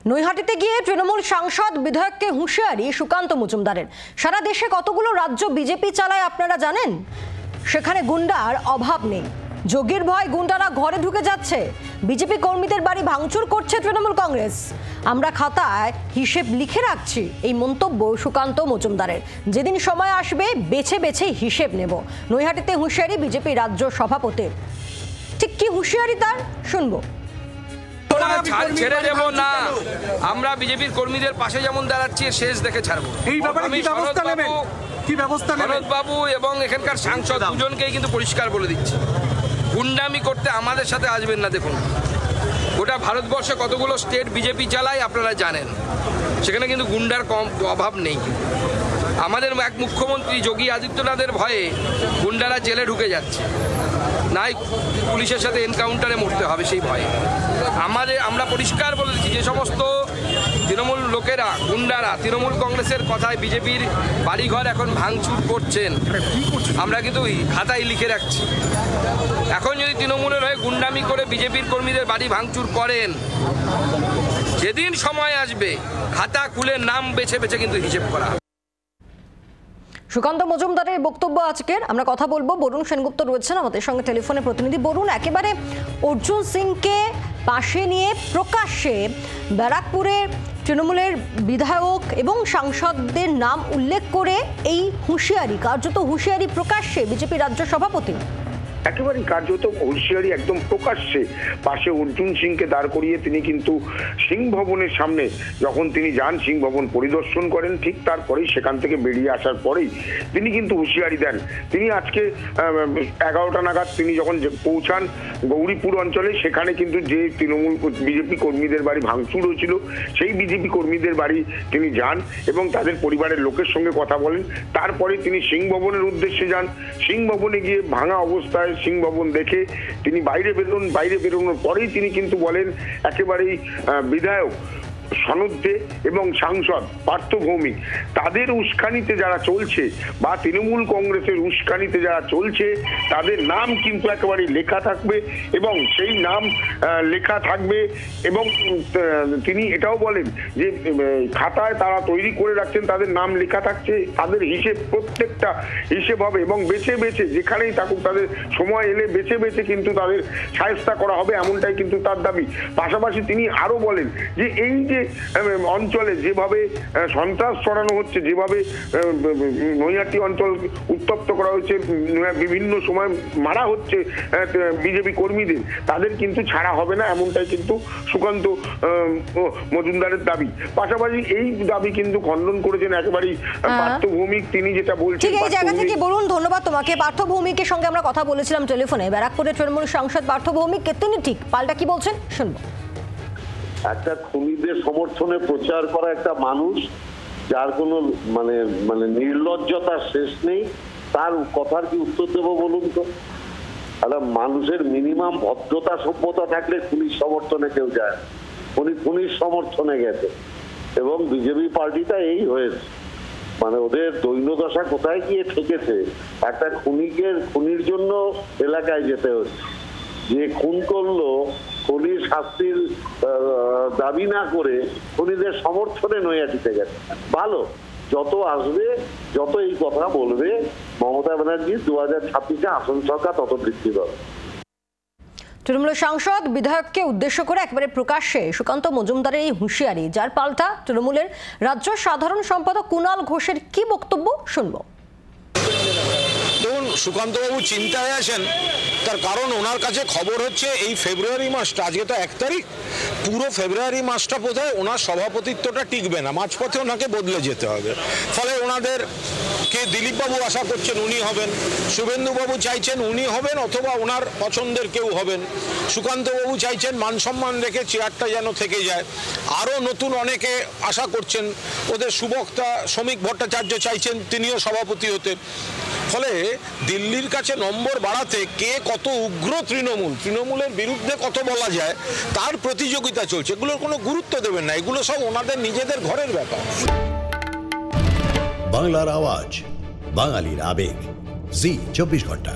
নৈহাটিতে গিয়ে তৃণমূল সাংসদ বিধায়ককে হুঁশিয়ারি সুকান্ত মজুমদারের। সারা দেশে কতগুলো রাজ্য বিজেপি চালায় আপনারা জানেন? সেখানে গুন্ডার অভাব নেই। যোগীর ভয় গুন্ডারা ঘরে ঢুকে যাচ্ছে। বিজেপি কর্মীদের বাড়ি ভাঙচুর করছে তৃণমূল কংগ্রেস। আমরা খাতায় হিসেব লিখে রাখছি, এই মন্তব্য সুকান্ত মজুমদারের। যেদিন সময় আসবে বেছে বেছে হিসেব নেব। নৈহাটিতে হুঁশিয়ারি বিজেপি রাজ্য সভাপতির। ঠিক কি হুঁশিয়ারি তার শুনবো। ছেড়ে দেব না, আমরা বিজেপির কর্মীদের পাশে যেমন দাঁড়াচ্ছি শেষ দেখে ছাড়বো। আমি শরৎ বাবু এবং এখানকার সাংসদ দুজনকেই কিন্তু পরিষ্কার বলে দিচ্ছি, গুন্ডামি করতে আমাদের সাথে আসবেন না। দেখুন গোটা ভারতবর্ষে কতগুলো স্টেট বিজেপি চালায় আপনারা জানেন, সেখানে কিন্তু গুন্ডার কম অভাব নেই। আমাদের এক মুখ্যমন্ত্রী যোগী আদিত্যনাথের ভয়ে গুন্ডারা জেলে ঢুকে যাচ্ছে, নাই পুলিশের সাথে এনকাউন্টারে মরতে হবে সেই ভয়ে। আমরা পরিষ্কার বলে দিচ্ছি, যে সমস্ত তৃণমূল লোকেরা গুন্ডারা তৃণমূল কংগ্রেসের কথায় বিজেপির বাড়িঘর এখন ভাঙচুর করছেন, আমরা কিন্তু খাতায় লিখে রাখছি। এখন যদি তৃণমূলের হয়ে গুন্ডামি করে বিজেপির কর্মীদের বাড়ি ভাঙচুর করেন, যেদিন সময় আসবে খাতা খুলে নাম বেছে বেছে কিন্তু হিসেব করা। সুকান্ত মজুমদারের বক্তব্য আজকের। আমরা কথা বলবো, বরুণ সেনগুপ্ত রয়েছেন আমাদের সঙ্গে টেলিফোনে প্রতিনিধি। বরুণ, একেবারে অর্জুন সিংকে পাশে নিয়ে প্রকাশ্যে ব্যারাকপুরের তৃণমূলের বিধায়ক এবং সাংসদদের নাম উল্লেখ করে এই হুঁশিয়ারি, কার্যত হুঁশিয়ারি প্রকাশ্যে বিজেপি রাজ্য সভাপতি। একেবারেই কার্যত হুঁশিয়ারি একদম প্রকাশ্যে। পাশে অর্জুন সিংকে দাঁড় করিয়ে তিনি কিন্তু সিং ভবনের সামনে যখন তিনি যান, সিং ভবন পরিদর্শন করেন, ঠিক তারপরেই সেখান থেকে বেরিয়ে আসার পরেই তিনি কিন্তু হুঁশিয়ারি দেন। তিনি আজকে 11টা নাগাদ তিনি যখন পৌঁছান গৌরীপুর অঞ্চলে, সেখানে কিন্তু যে তৃণমূল বিজেপি কর্মীদের বাড়ি ভাঙচুর হয়েছিল সেই বিজেপি কর্মীদের বাড়ি তিনি যান এবং তাদের পরিবারের লোকের সঙ্গে কথা বলেন। তারপরে তিনি সিং ভবনের উদ্দেশ্যে যান। সিং ভবনে গিয়ে ভাঙা অবস্থায় সিং ভবন দেখে তিনি বাইরে বেরোনোর পরেই তিনি কিন্তু বলেন একেবারেই বিধায়ক সনদে এবং সাংসদ পার্থ ভৌমিক তাদের উস্কানিতে যারা চলছে বা তৃণমূল কংগ্রেসের উস্কানিতে যারা চলছে তাদের নাম কিন্তু একেবারে লেখা থাকবে এবং সেই নাম লেখা থাকবে। এবং তিনি এটাও বলেন যে খাতায় তারা তৈরি করে রাখছেন, তাদের নাম লেখা থাকছে, তাদের হিসেব প্রত্যেকটা হিসেব হবে এবং বেছে বেছে যেখানেই থাকুক তাদের সময় এলে বেছে বেছে কিন্তু তাদের শায়েস্তা করা হবে, এমনটাই কিন্তু তার দাবি। পাশাপাশি তিনি আরো বলেন যে এই যে অঞ্চলে যেভাবে সন্ত্রাস ছড়ানো হচ্ছে, যেভাবে নৈহাটি অঞ্চল উত্তপ্ত করা হচ্ছে, বিভিন্ন সময় মারা হচ্ছে বিজেপি কর্মীদের, তাদের কিন্তু ছাড়া হবে না, এমনটাই কিন্তু সুকান্ত মজুমদারের দাবি। পাশাপাশি এই দাবি কিন্তু খণ্ডন করেছেন একেবারেই পার্থ ভৌমিক। তিনি যেটা বলছেন, ঠিক এই জায়গা থেকে বলুন, ধন্যবাদ তোমাকে। পার্থ ভৌমিকের সঙ্গে আমরা কথা বলেছিলাম টেলিফোনে। ব্যারাকপুরের তৃণমূল সাংসদ পার্থ ভৌমিক, তিনি ঠিক পাল্টা কি বলছেন শুনবো। একটা খুনিদের সমর্থনে প্রচার করা একটা মানুষ যার কোনো মানে নির্লজ্জতার শেষ নেই, তার কথার কি উত্তর দেবো বলুন তো? একটা মানুষের মিনিমাম ভদ্রতা সভ্যতা থাকলে খুনির সমর্থনে কেউ যায়, খুনির সমর্থনে গেছে। এবং বিজেপি পার্টিটা এই হয়েছে, মানে ওদের দৈন্যদশা কোথায় গিয়ে ঠেকেছে। একটা খুনির জন্য এলাকায় যেতে হচ্ছে, যে খুন করলো খুনির শাস্তির দাবি না করে খুনিদের সমর্থনে নৈহাটিতে গেছে। ভালো, যত আসবে যত এই কথা বলবে মমতা ব্যানার্জি 2026-এ আসন সংখ্যা তত বৃদ্ধি পাবে। তৃণমূলের সাংসদ বিধায়ককে উদ্দেশ্য করে একেবারে প্রকাশ্যে সুকান্ত মজুমদারের এই হুঁশিয়ারি, যার পাল্টা তৃণমূলের রাজ্য সাধারণ সম্পাদক কুণাল ঘোষের কি বক্তব্য শুনবো। দেখুন, সুকান্তবাবু চিন্তায় আছেন, তার কারণ ওনার কাছে খবর হচ্ছে এই ফেব্রুয়ারি মাসটা, আজকে তো 1 তারিখ, পুরো ফেব্রুয়ারি মাসটা বোধহয় ওনার সভাপতিত্বটা টিকবে না, মাঝপথে ওনাকে বদলে যেতে হবে। ফলে ওনাদের কে দিলীপবাবু আশা করছেন উনি হবেন, শুভেন্দুবাবু চাইছেন উনি হবেন অথবা ওনার পছন্দের কেউ হবেন, সুকান্তবাবু চাইছেন মান সম্মান রেখে চেয়ারটা যেন থেকে যায়, আরও নতুন অনেকে আশা করছেন, ওদের সুবক্তা শ্রমিক ভট্টাচার্য চাইছেন তিনিও সভাপতি হতে। ফলে দিল্লির কাছে নম্বর বাড়াতে কে কত উগ্র তৃণমূলের বিরুদ্ধে কত বলা যায় তার প্রতিযোগিতা চলছে। এগুলোর কোনো গুরুত্ব দেবেন না, এগুলো সব ওনাদের নিজেদের ঘরের ব্যাপার। বাংলার আওয়াজ, বাঙালির আবেগ, জি 24 ঘন্টা।